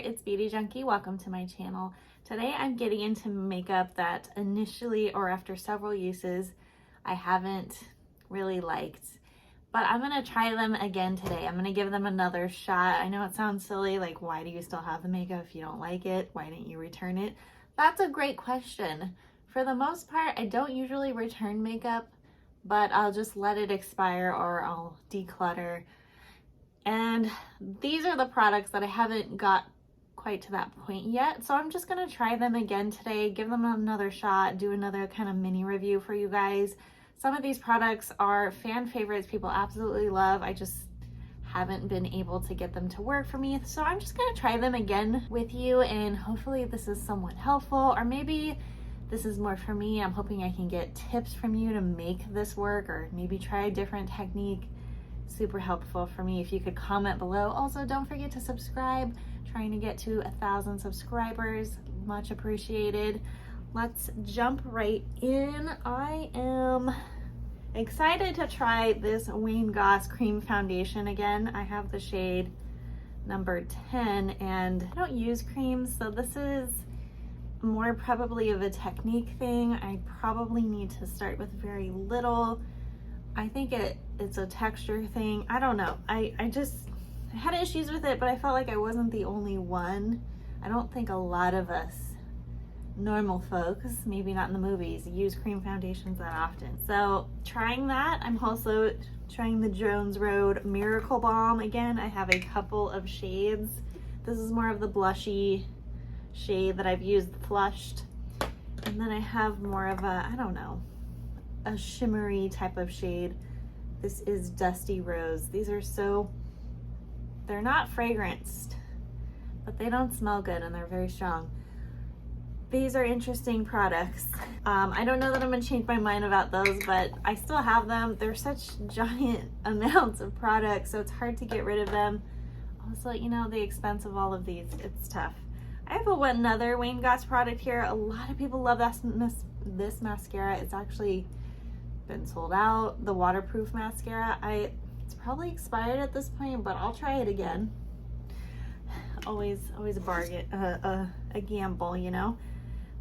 it's Beauty Junkie. Welcome to my channel. Today I'm getting into makeup that initially or after several uses I haven't really liked, but I'm gonna try them again today. I'm gonna give them another shot. I know it sounds silly, like why do you still have the makeup if you don't like it? Why didn't you return it? That's a great question. For the most part, I don't usually return makeup, but I'll just let it expire or I'll declutter. And these are the products that I haven't got quite to that point yet. So I'm just gonna try them again today, give them another shot, do another kind of mini review for you guys. Some of these products are fan favorites, people absolutely love. I just haven't been able to get them to work for me. So I'm just gonna try them again with you, and hopefully this is somewhat helpful, or maybe this is more for me. I'm hoping I can get tips from you to make this work, or maybe try a different technique. Super helpful for me if you could comment below. Also, don't forget to subscribe. Trying to get to 1,000 subscribers, much appreciated. Let's jump right in. I am excited to try this Wayne Goss cream foundation again. I have the shade number 10, and I don't use creams, so this is more probably of a technique thing. I probably need to start with very little. I think it's a texture thing. I don't know. I had issues with it, but I felt like I wasn't the only one. I don't think a lot of us normal folks, maybe not in the movies, use cream foundations that often. So trying that. I'm also trying the Jones Road Miracle Balm. Again, I have a couple of shades. This is more of the blushy shade that I've used flushed. And then I have more of a, I don't know, a shimmery type of shade. This is Dusty Rose. These are so, they're not fragranced, but they don't smell good and they're very strong. These are interesting products. I don't know that I'm gonna change my mind about those, but I still have them. They're such giant amounts of products, so it's hard to get rid of them. Also, you know, the expense of all of these, it's tough. I have another Wayne Goss product here. A lot of people love this mascara. It's actually been sold out, the waterproof mascara. It's probably expired at this point, but I'll try it again. Always a bargain, a gamble, you know.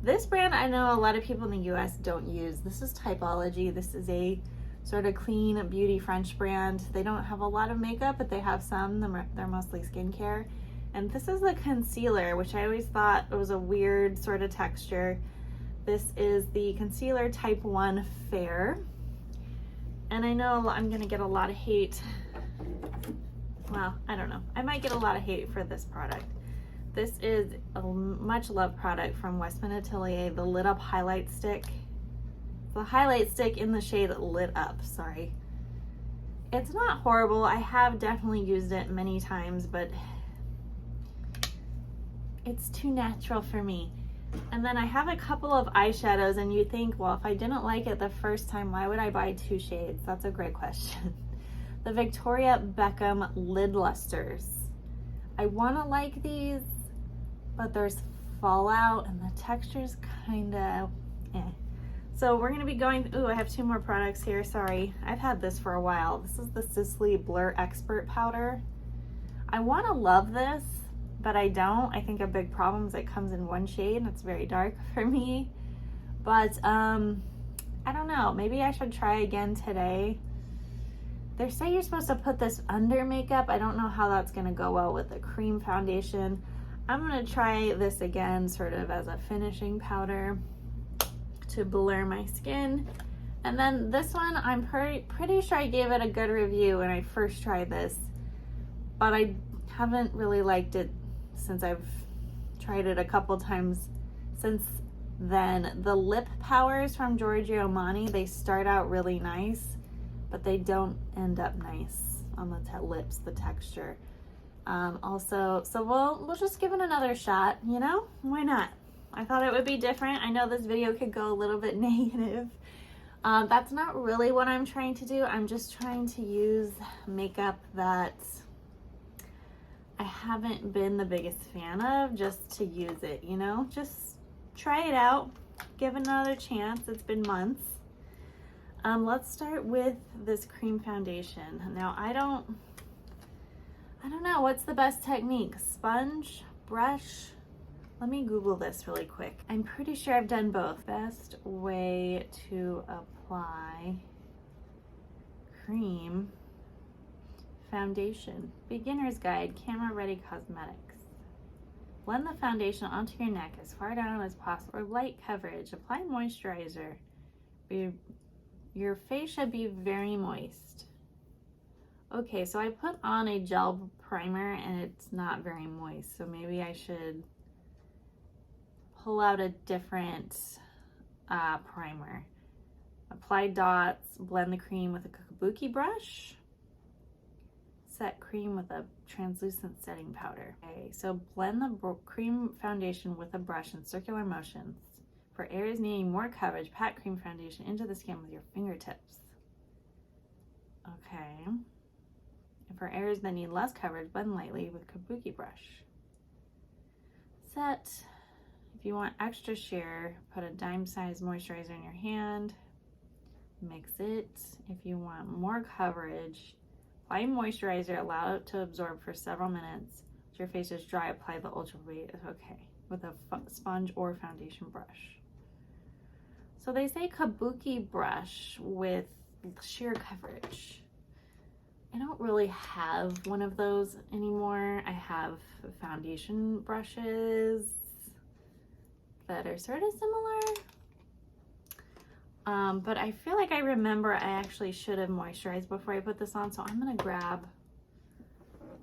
This brand I know a lot of people in the US don't use. This is Typology. This is a sort of clean beauty French brand. They don't have a lot of makeup, but they have some. They're mostly skincare. And this is the concealer, which I always thought it was a weird sort of texture. This is the Concealer Type 1 Fair. And I know I'm gonna get a lot of hate. Well, I don't know. I might get a lot of hate for this product. This is a much loved product from Westman Atelier, the Lit Up Highlight Stick. The highlight stick in the shade Lit Up, sorry. It's not horrible. I have definitely used it many times, but it's too natural for me. And then I have a couple of eyeshadows, and you think, well, if I didn't like it the first time, why would I buy 2 shades? That's a great question. The Victoria Beckham Lid Lustres. I want to like these, but there's fallout and the texture's kind of eh. So we're going to be going, ooh, I have 2 more products here, sorry. I've had this for a while. This is the Sisley Blur Expert Powder. I want to love this, but I don't. I think a big problem is it comes in 1 shade and it's very dark for me. But I don't know, maybe I should try again today. They say you're supposed to put this under makeup. I don't know how that's gonna go well with the cream foundation. I'm gonna try this again sort of as a finishing powder to blur my skin. And then this one, I'm pretty sure I gave it a good review when I first tried this, but I haven't really liked it since I've tried it a couple times since then. The lip powers from Giorgio Armani, they start out really nice, but they don't end up nice on the lips, the texture. Also, so we'll just give it another shot, you know? Why not? I thought it would be different. I know this video could go a little bit negative. That's not really what I'm trying to do. I'm just trying to use makeup that I haven't been the biggest fan of, just to use it, you know? Just try it out, give it another chance. It's been months. Let's start with this cream foundation. Now, I don't know, what's the best technique? Sponge, brush, let me Google this really quick. I'm pretty sure I've done both. Best way to apply cream foundation. Beginner's Guide, Camera Ready Cosmetics. Blend the foundation onto your neck as far down as possible for light coverage. Apply moisturizer. Your face should be very moist. Okay, so I put on a gel primer and it's not very moist, so maybe I should pull out a different primer. Apply dots, blend the cream with a kabuki brush. Set cream with a translucent setting powder. Okay, so blend the cream foundation with a brush in circular motions. For areas needing more coverage, pat cream foundation into the skin with your fingertips. Okay. And for areas that need less coverage, blend lightly with kabuki brush. Set. If you want extra sheer, put a dime-sized moisturizer in your hand. Mix it. If you want more coverage, apply moisturizer, allow it to absorb for several minutes. If your face is dry, apply the ultraviolet, okay, with a sponge or foundation brush. So they say kabuki brush with sheer coverage. I don't really have one of those anymore. I have foundation brushes that are sort of similar. But I feel like I remember I actually should have moisturized before I put this on, so I'm gonna grab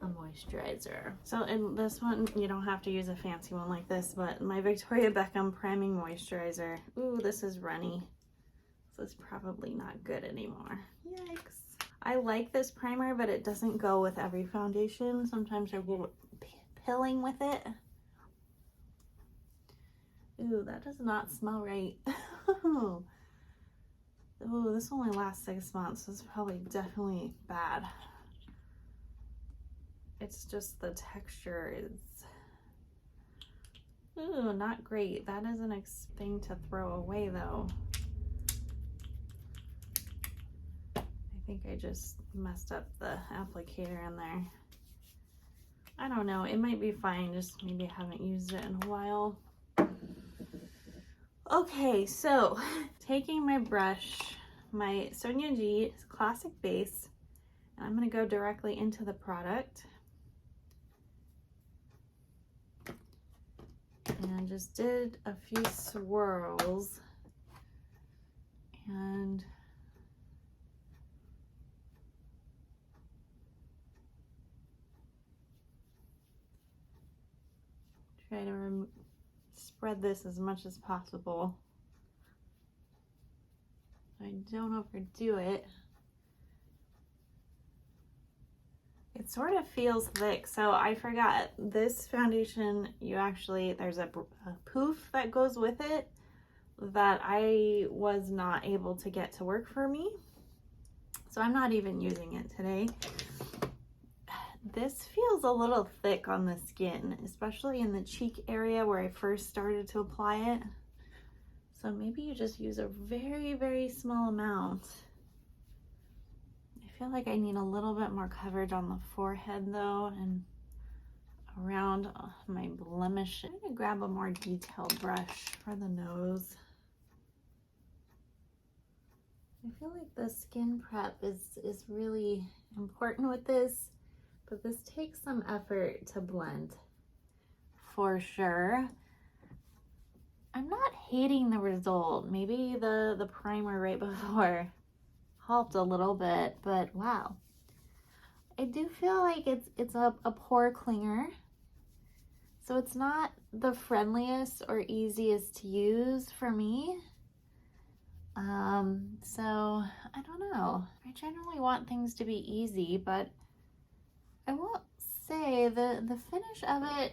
a moisturizer. So in this one, you don't have to use a fancy one like this, but my Victoria Beckham Priming Moisturizer. Ooh, this is runny. So it's probably not good anymore. Yikes. I like this primer, but it doesn't go with every foundation. Sometimes I get pilling with it. Ooh, that does not smell right. Oh, this only lasts 6 months. This is probably definitely bad. It's just the texture is, ooh, not great. That isn't a thing to throw away though. I think I just messed up the applicator in there. I don't know, it might be fine, just maybe I haven't used it in a while. Okay, so taking my brush, my Sonia G Classic Base, and I'm gonna go directly into the product. And just did a few swirls and try to spread this as much as possible. I don't overdo it. It sort of feels thick, so I forgot this foundation, you actually, there's a poof that goes with it that I was not able to get to work for me. So I'm not even using it today. This feels a little thick on the skin, especially in the cheek area where I first started to apply it. So maybe you just use a very, very small amount. I feel like I need a little bit more coverage on the forehead though, and around my blemish. I'm gonna grab a more detailed brush for the nose. I feel like the skin prep is really important with this, but this takes some effort to blend for sure. I'm not hating the result. Maybe the primer right before helped a little bit, but wow. I do feel like it's a pore clinger. So it's not the friendliest or easiest to use for me. So I don't know. I generally want things to be easy, but I won't say the finish of it,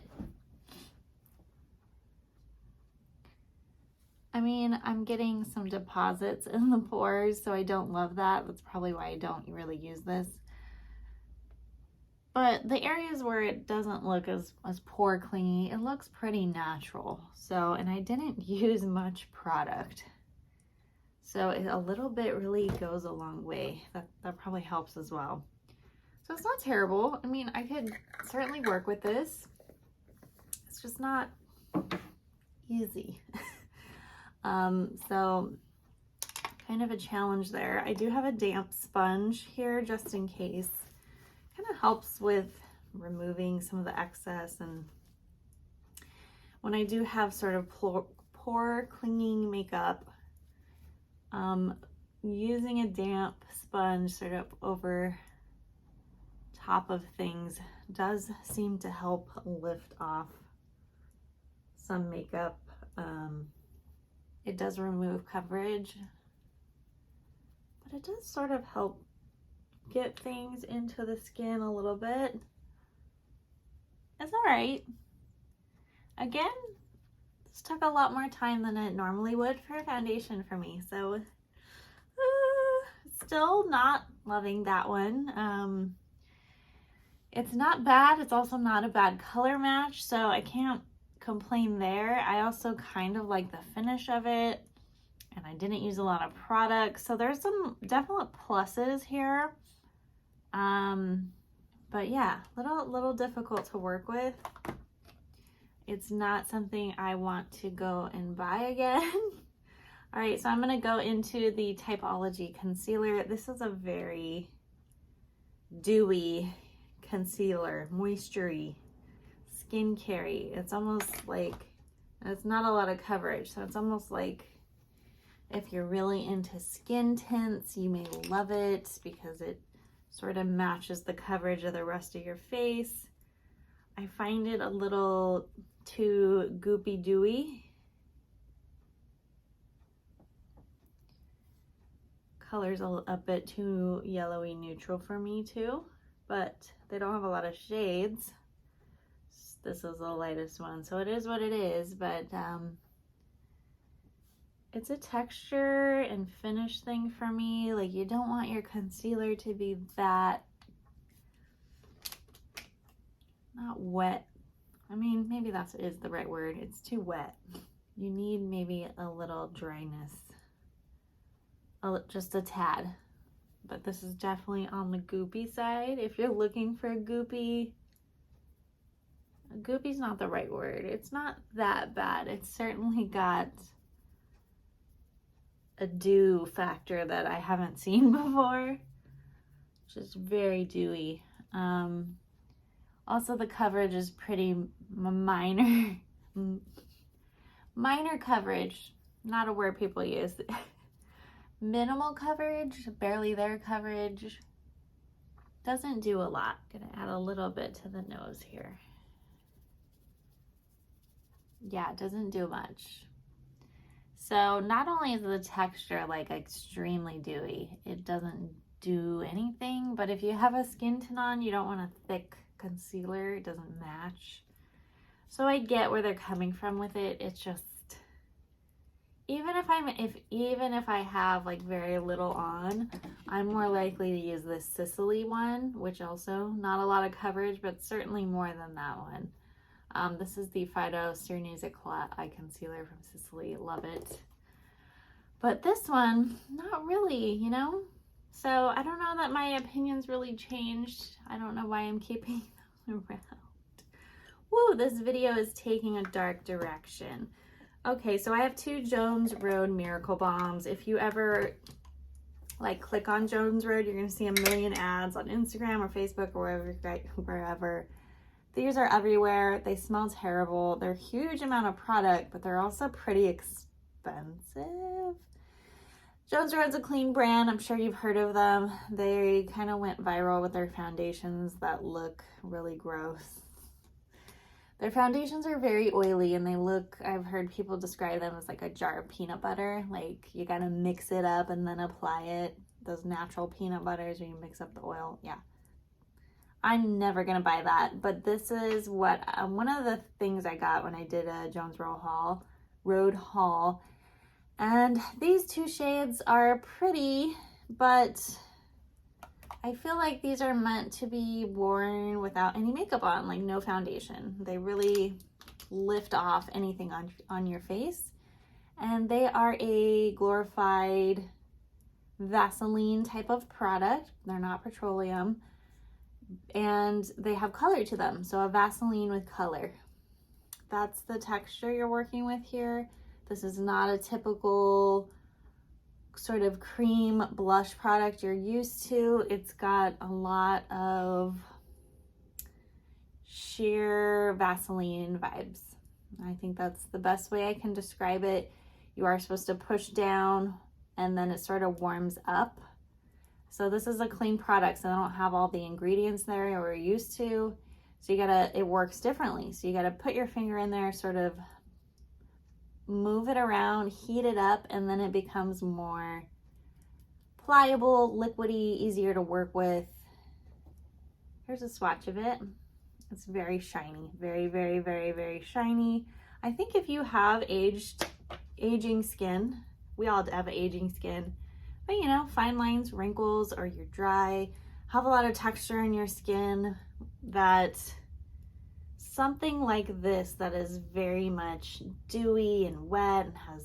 I mean, I'm getting some deposits in the pores, so I don't love that. That's probably why I don't really use this. But the areas where it doesn't look as pore clingy, it looks pretty natural. So, and I didn't use much product. So a little bit really goes a long way. That probably helps as well. So it's not terrible. I mean, I could certainly work with this. It's just not easy. So kind of a challenge there. I do have a damp sponge here just in case. Kind of helps with removing some of the excess, and when I do have sort of pore clinging makeup, using a damp sponge sort of over top of things does seem to help lift off some makeup. It does remove coverage, but it does sort of help get things into the skin a little bit. It's all right. Again, this took a lot more time than it normally would for a foundation for me, so still not loving that one. It's not bad. It's also not a bad color match, so I can't complain there. I also kind of like the finish of it, and I didn't use a lot of product, so there's some definite pluses here. But yeah, little difficult to work with. It's not something I want to go and buy again. All right, so I'm gonna go into the Typology concealer. This is a very dewy concealer, moisture-y, skincare-y. It's almost like, it's not a lot of coverage, so it's almost like if you're really into skin tints, you may love it because it sort of matches the coverage of the rest of your face. I find it a little too goopy dewy. Color's a bit too yellowy neutral for me too, but they don't have a lot of shades. This is the lightest one, so it is what it is, but it's a texture and finish thing for me. Like, you don't want your concealer to be that, not wet. I mean, maybe that is the right word. It's too wet. You need maybe a little dryness, just a tad. But this is definitely on the goopy side. If you're looking for a goopy's not the right word. It's not that bad. It's certainly got a dew factor that I haven't seen before. Just very dewy. Also, the coverage is pretty minor. Minor coverage, not a word people use. Minimal coverage, barely there coverage. Doesn't do a lot. Gonna add a little bit to the nose here. Yeah, it doesn't do much. So not only is the texture like extremely dewy, it doesn't do anything, but if you have a skin tint on, you don't want a thick concealer, it doesn't match. So I get where they're coming from with it. It's just, even if I have like very little on, I'm more likely to use this Sisley one, which also not a lot of coverage, but certainly more than that one. This is the Fido Cyrenaic Eye Concealer from Sisley. Love it. But this one, not really, you know? So I don't know that my opinions really changed. I don't know why I'm keeping them around. Woo, this video is taking a dark direction. Okay, so I have two Jones Road Miracle Balms. If you ever like click on Jones Road, you're gonna see a million ads on Instagram or Facebook or wherever. These are everywhere. They smell terrible. They're a huge amount of product, but they're also pretty expensive. Jones Road's a clean brand. I'm sure you've heard of them. They kind of went viral with their foundations that look really gross. Their foundations are very oily and they look, I've heard people describe them as like a jar of peanut butter. Like, you gotta mix it up and then apply it. Those natural peanut butters where you mix up the oil. Yeah. I'm never gonna buy that, but this is what one of the things I got when I did a Jones Road haul. And these two shades are pretty, but I feel like these are meant to be worn without any makeup on, like no foundation. They really lift off anything on your face. And they are a glorified Vaseline type of product. They're not petroleum. And they have color to them, so a Vaseline with color. that's the texture you're working with here. This is not a typical sort of cream blush product you're used to. It's got a lot of sheer Vaseline vibes. I think that's the best way I can describe it. You are supposed to push down and then it sort of warms up. So this is a clean product, so I don't have all the ingredients there we're used to. So it works differently. So you gotta put your finger in there, sort of move it around, heat it up, and then it becomes more pliable, liquidy, easier to work with. Here's a swatch of it. It's very shiny, very, very, very, very shiny. I think if you have aging skin, we all have aging skin, but you know, fine lines, wrinkles, or you're dry, have a lot of texture in your skin, that something like this that is very much dewy and wet and has,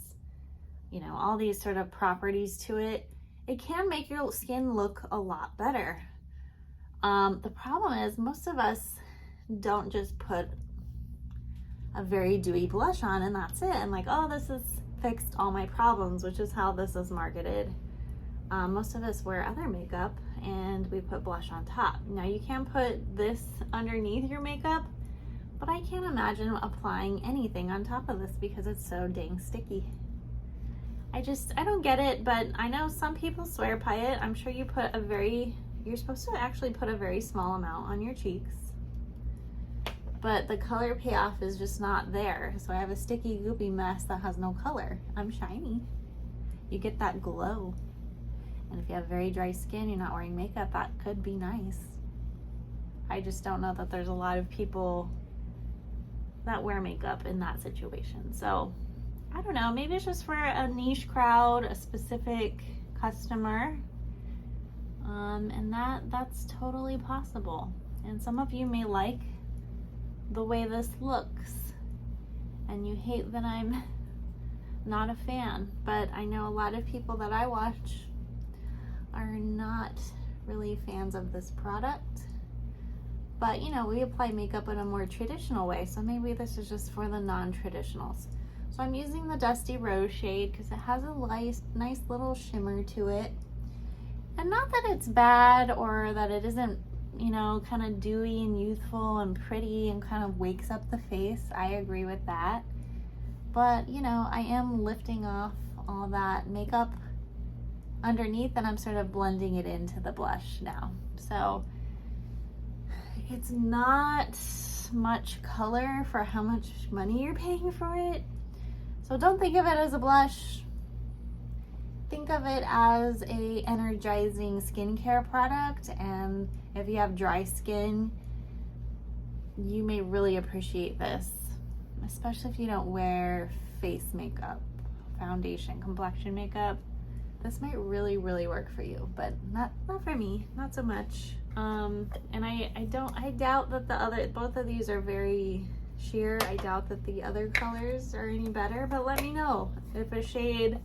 you know, all these sort of properties to it, it can make your skin look a lot better. The problem is most of us don't just put a very dewy blush on and that's it, and like, oh, this has fixed all my problems, which is how this is marketed. Most of us wear other makeup and we put blush on top. Now you can put this underneath your makeup, but I can't imagine applying anything on top of this because it's so dang sticky. I don't get it, but I know some people swear by it. I'm sure you're supposed to actually put a very small amount on your cheeks, but the color payoff is just not there. So I have a sticky, goopy mess that has no color. I'm shiny. You get that glow. And if you have very dry skin, you're not wearing makeup, that could be nice. I just don't know that there's a lot of people that wear makeup in that situation. So I don't know, maybe it's just for a niche crowd, a specific customer. And that's totally possible. And some of you may like the way this looks and you hate that I'm not a fan, but I know a lot of people that I watch are not really fans of this product. But you know, we apply makeup in a more traditional way, so maybe this is just for the non-traditionals. So I'm using the Dusty Rose shade because it has a nice little shimmer to it. And not that it's bad or that it isn't, you know, kind of dewy and youthful and pretty and kind of wakes up the face. I agree with that. But, you know, I am lifting off all that makeup underneath and I'm sort of blending it into the blush now. So it's not much color for how much money you're paying for it. So don't think of it as a blush. Think of it as a energizing skincare product, and if you have dry skin, you may really appreciate this, especially if you don't wear face makeup, foundation, complexion makeup. This might really, really work for you, but not for me, not so much. And I doubt that both of these are very sheer. I doubt that the other colors are any better, but let me know if a shade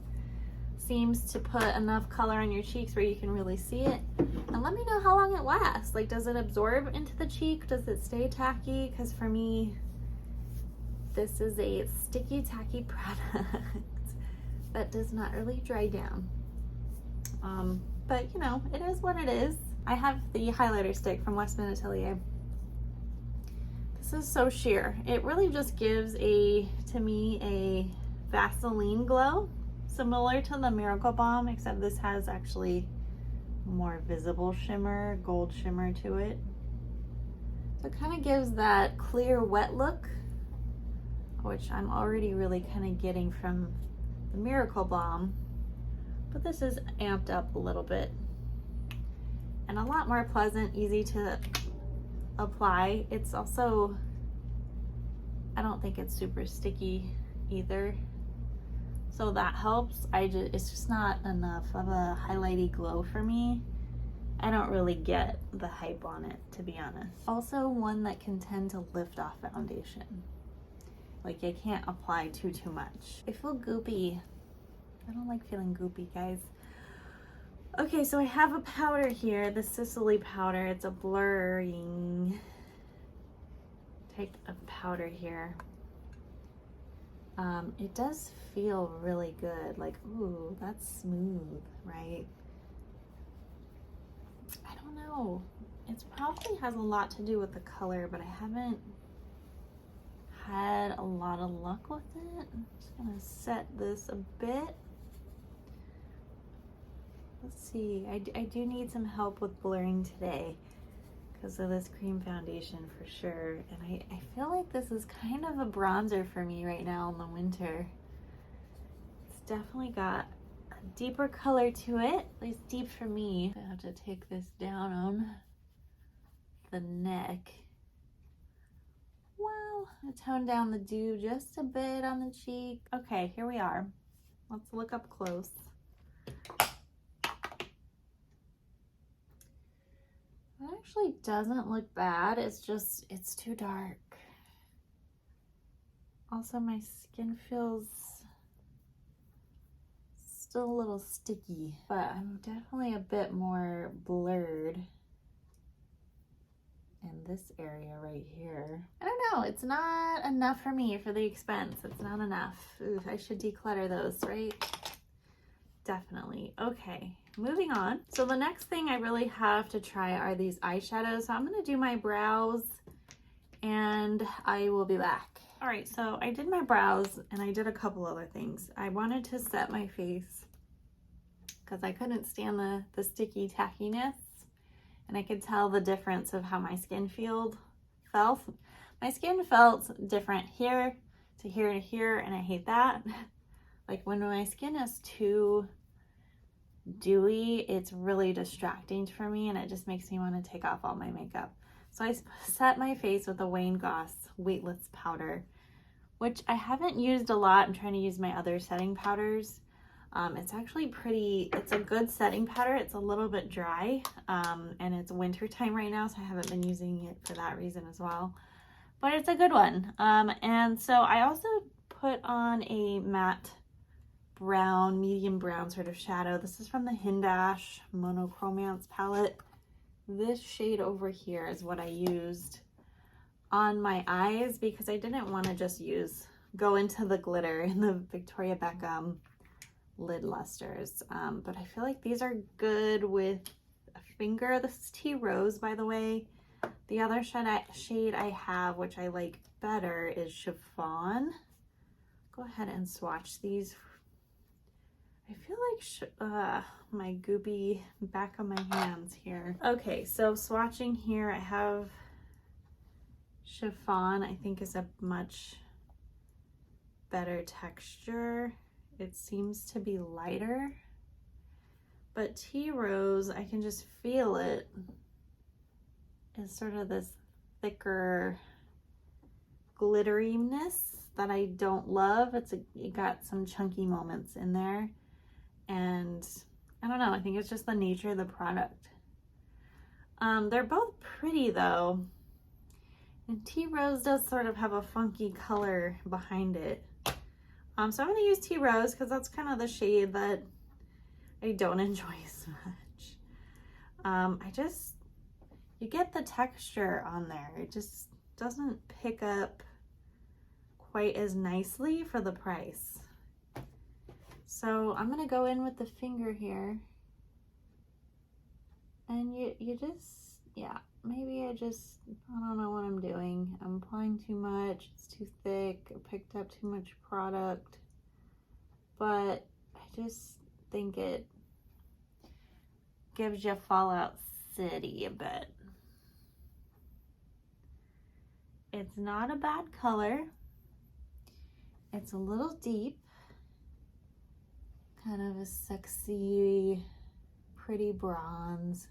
seems to put enough color on your cheeks where you can really see it, and let me know how long it lasts. Like, does it absorb into the cheek? Does it stay tacky? Because for me, this is a sticky, tacky product that does not really dry down. But you know, it is what it is. I have the highlighter stick from Westman Atelier. This is so sheer. It really just gives to me a Vaseline glow, similar to the Miracle Balm, except this has actually more visible shimmer, gold shimmer to it. So it kind of gives that clear, wet look, which I'm already really kind of getting from the Miracle Balm, but this is amped up a little bit and a lot more pleasant, easy to apply. It's also, I don't think it's super sticky either, so that helps. It's just not enough of a highlighty glow for me. I don't really get the hype on it, to be honest. Also one that can tend to lift off foundation. Like, you can't apply too much. I feel goopy. I don't like feeling goopy, guys. Okay, so I have a powder here, the Sisley powder. It's a blurring type of powder here. It does feel really good. Like, ooh, that's smooth, right? I don't know. It probably has a lot to do with the color, but I haven't had a lot of luck with it. I'm just gonna set this a bit. Let's see, I do need some help with blurring today because of this cream foundation for sure. And I feel like this is kind of a bronzer for me right now in the winter. It's definitely got a deeper color to it, at least deep for me. I have to take this down on the neck. Well, I toned down the dew just a bit on the cheek. Okay, here we are. Let's look up close. It actually doesn't look bad. It's just, it's too dark. Also, my skin feels still a little sticky, but I'm definitely a bit more blurred in this area right here. I don't know, it's not enough for me for the expense. It's not enough. Ooh, I should declutter those, right? Definitely. Okay, moving on. So the next thing I really have to try are these eyeshadows. So I'm gonna do my brows and I will be back. All right, so I did my brows and I did a couple other things. I wanted to set my face because I couldn't stand the sticky tackiness, and I could tell the difference of how my skin felt. My skin felt different here to here to here, and I hate that. Like when my skin is too dewy, it's really distracting for me and it just makes me want to take off all my makeup. So I set my face with a Wayne Goss weightless powder, which I haven't used a lot. I'm trying to use my other setting powders. It's actually pretty, it's a good setting powder. It's a little bit dry, and it's winter time right now, so I haven't been using it for that reason as well. But it's a good one. And so I also put on a matte brown, medium brown sort of shadow. This is from the Hindash Monochromance palette. This shade over here is what I used on my eyes because I didn't want to just go into the glitter in the Victoria Beckham Lid Lustres. But I feel like these are good with a finger. This is Tea Rose, by the way. The other shade I have, which I like better, is Chiffon. Go ahead and swatch these. I feel like my goopy back of my hands here. Okay, so swatching here, I have Chiffon. I think is a much better texture. It seems to be lighter, but Tea Rose, I can just feel it. It's sort of this thicker glitteriness that I don't love. It got some chunky moments in there. And I don't know, I think it's just the nature of the product. They're both pretty though. And Tea Rose does sort of have a funky color behind it. So I'm gonna use Tea Rose because that's kind of the shade that I don't enjoy as much. You get the texture on there. It just doesn't pick up quite as nicely for the price. So I'm gonna go in with the finger here, and you just, yeah, maybe I don't know what I'm doing. I'm applying too much, it's too thick, I picked up too much product, but I just think it gives you Fallout City a bit. It's not a bad color. It's a little deep. Kind of a sexy, pretty bronze.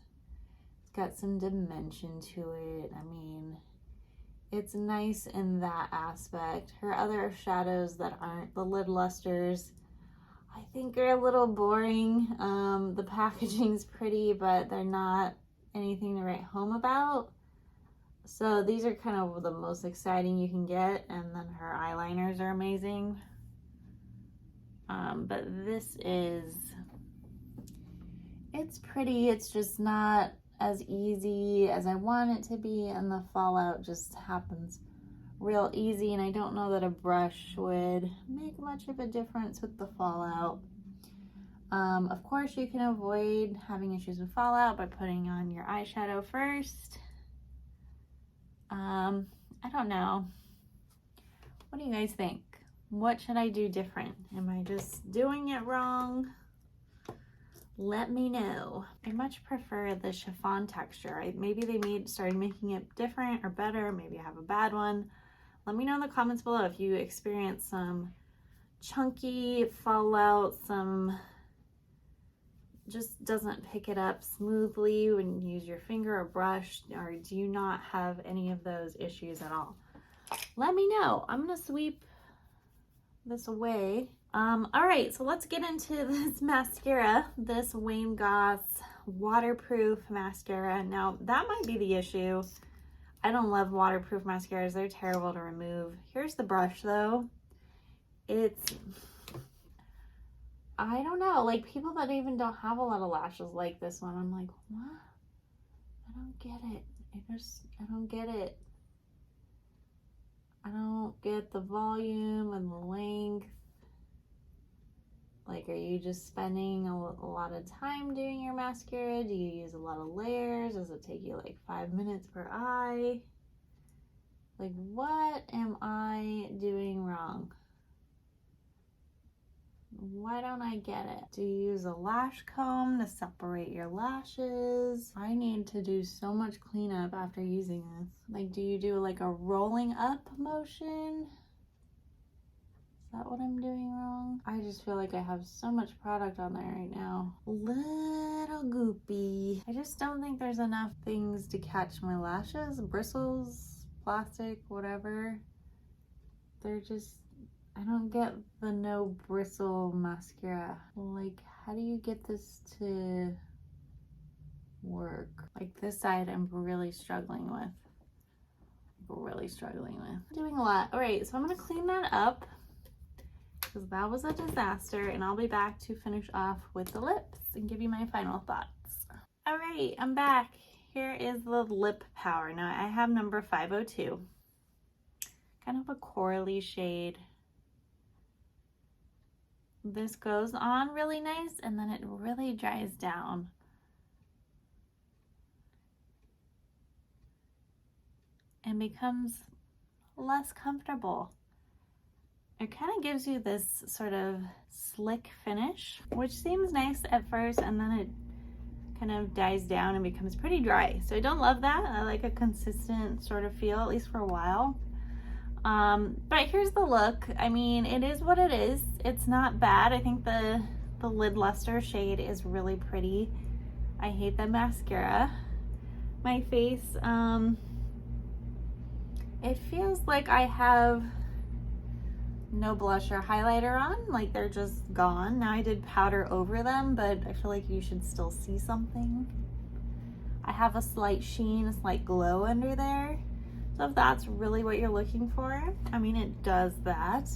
It's got some dimension to it. I mean, it's nice in that aspect. Her other shadows that aren't the Lid Lustres, I think are a little boring. The packaging's pretty, but they're not anything to write home about. So these are kind of the most exciting you can get, and then her eyeliners are amazing. But this it's pretty, it's just not as easy as I want it to be, and the fallout just happens real easy, and I don't know that a brush would make much of a difference with the fallout. Of course, you can avoid having issues with fallout by putting on your eyeshadow first. I don't know. What do you guys think? What should I do different? Am I just doing it wrong? Let me know. I much prefer the chiffon texture. Maybe they started making it different or better. Maybe I have a bad one. Let me know in the comments below if you experience some chunky fallout, some just doesn't pick it up smoothly when you use your finger or brush, or do you not have any of those issues at all? Let me know. I'm gonna sweep this away. All right, so let's get into this mascara, this Wayne Goss waterproof mascara. Now, that might be the issue. I don't love waterproof mascaras. They're terrible to remove. Here's the brush, though. I don't know, like people that even don't have a lot of lashes like this one, I'm like, what? I don't get it. I don't get it. I don't get the volume and the length. Like, are you just spending a lot of time doing your mascara? Do you use a lot of layers? Does it take you like 5 minutes per eye? Like, what am I doing wrong? Why don't I get it? Do you use a lash comb to separate your lashes? I need to do so much cleanup after using this. Like, do you do like a rolling up motion? Is that what I'm doing wrong? I just feel like I have so much product on there right now. Little goopy. I just don't think there's enough things to catch my lashes, bristles, plastic, whatever. They're just, I don't get the no bristle mascara. Like, how do you get this to work? Like this side I'm really struggling with. Doing a lot. All right, so I'm gonna clean that up because that was a disaster, and I'll be back to finish off with the lips and give you my final thoughts. All right, I'm back. Here is the lip powder. Now I have number 502. Kind of a corally shade. This goes on really nice and then it really dries down. And becomes less comfortable. It kind of gives you this sort of slick finish, which seems nice at first, and then it kind of dies down and becomes pretty dry. So I don't love that. I like a consistent sort of feel, at least for a while. But here's the look. I mean, it is what it is. It's not bad. I think the Lid Lustre shade is really pretty. I hate the mascara. My face, it feels like I have no blush or highlighter on, like they're just gone. Now I did powder over them, but I feel like you should still see something. I have a slight sheen, a slight glow under there. So if that's really what you're looking for, I mean, it does that.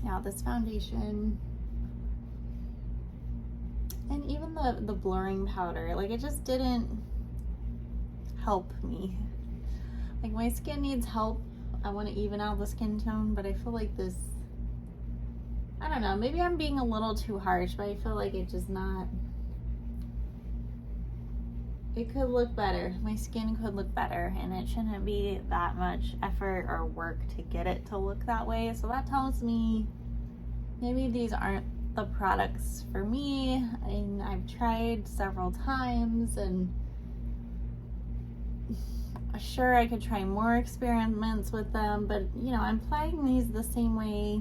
Now this foundation, and even the blurring powder, like it just didn't help me. Like my skin needs help. I want to even out the skin tone, but I feel like this, I don't know, maybe I'm being a little too harsh, but I feel like it just not, it could look better. My skin could look better, and it shouldn't be that much effort or work to get it to look that way. So that tells me maybe these aren't the products for me. And I've tried several times, and sure, I could try more experiments with them, but you know, I'm applying these the same way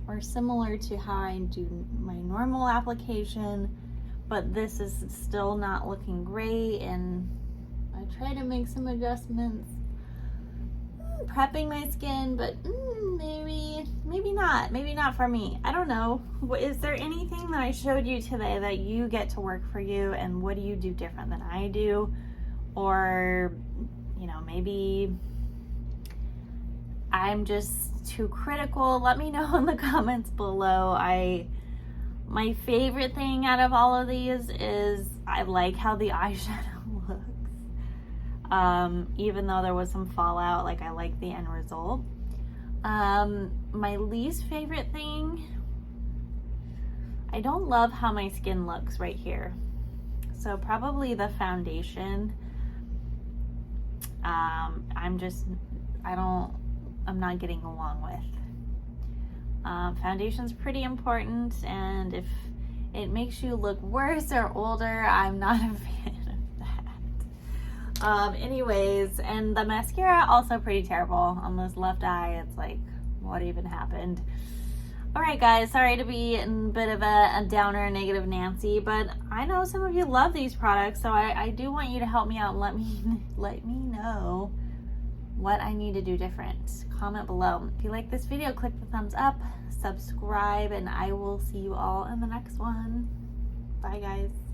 or similar to how I do my normal application, but this is still not looking great, and I try to make some adjustments, prepping my skin, but maybe not for me. I don't know. Is there anything that I showed you today that you get to work for you, and what do you do different than I do? Or, you know, maybe I'm just too critical. Let me know in the comments below. My favorite thing out of all of these is I like how the eyeshadow looks. even though there was some fallout, like I like the end result. My least favorite thing, I don't love how my skin looks right here. So probably the foundation. I'm not getting along with. Foundation's pretty important, and if it makes you look worse or older, I'm not a fan of that. Anyways, and the mascara also pretty terrible on this left eye. It's like, what even happened? Alright guys, sorry to be a bit of a downer, negative Nancy, but I know some of you love these products, so I do want you to help me out and let me know what I need to do different. Comment below. If you like this video, click the thumbs up, subscribe, and I will see you all in the next one. Bye guys.